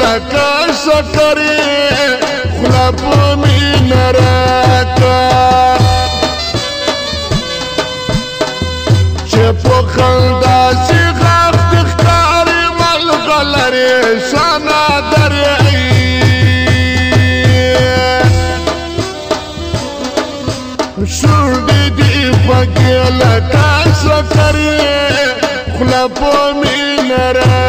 لکه سکرې خوله په مینه راکړه چې په خندا سي غاښ دې ښکاري ملغلرې شانه درې شونډې دې خوږې لکه سکرې خوله په مینه راکړه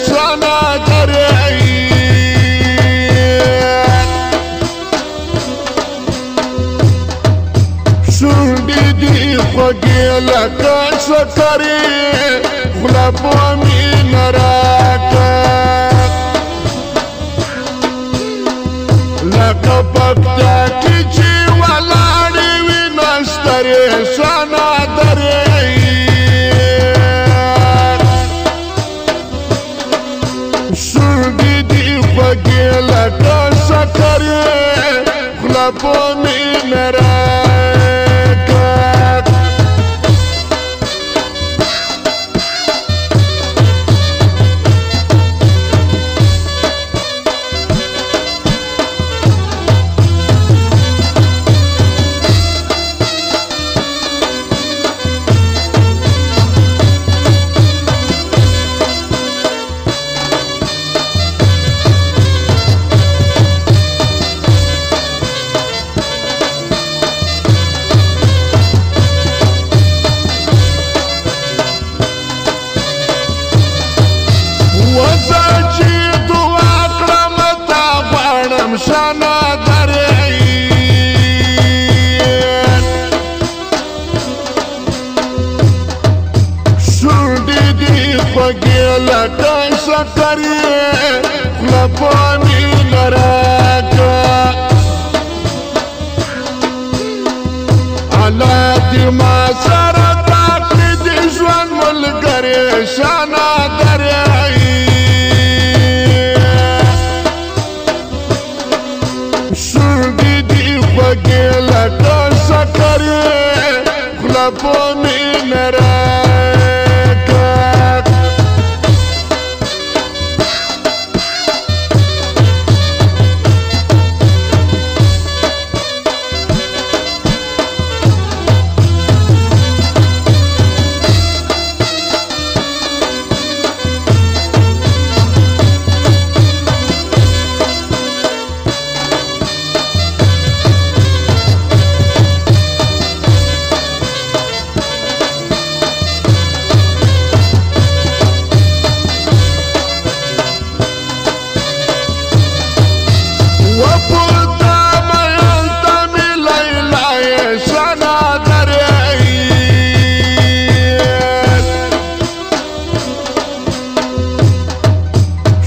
شانه درې شونډې دې خوږې لکه سکرې خوله په مینه راکړه لکه پکتیا کې چې ولاړې وي نسترې شانه درې شونډې دې خوږې لکه سکرې خوله په مینه راکړه شانه درې شونډې دې خوږې لکه سکرې خوله په مینه راکړه الله دې ما سره تا کړي د ژوند ملګرې شانه درې شونډې دې خوږې لکه سکرې خوله په مینه راکړه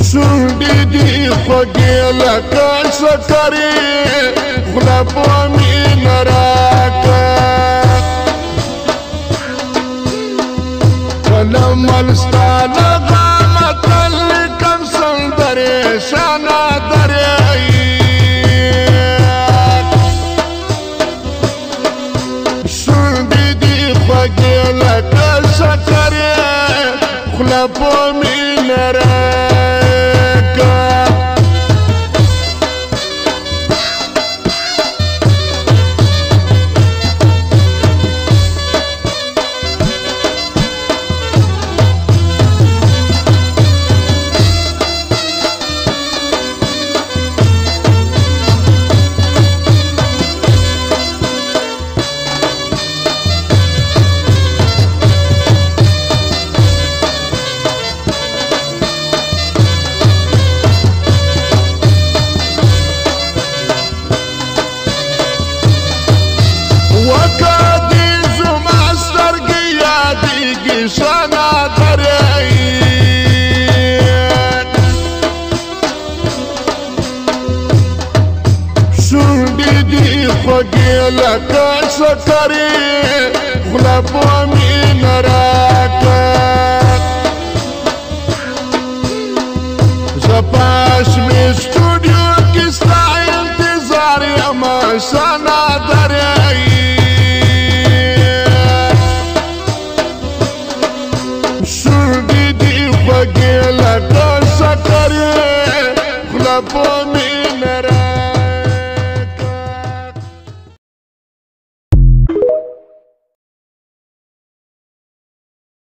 شونډې دې خوږې لکه سکرې خوله په مینه راکړه کله مل ستا له غمه تل لیکم سندرې شانه درې شونډې دې خوږې لکه سکرې خوله په مینه راکړه سنا دري شونډې دي خوږې لکه سکرې خوله په مینه راکړه زه په اشمېس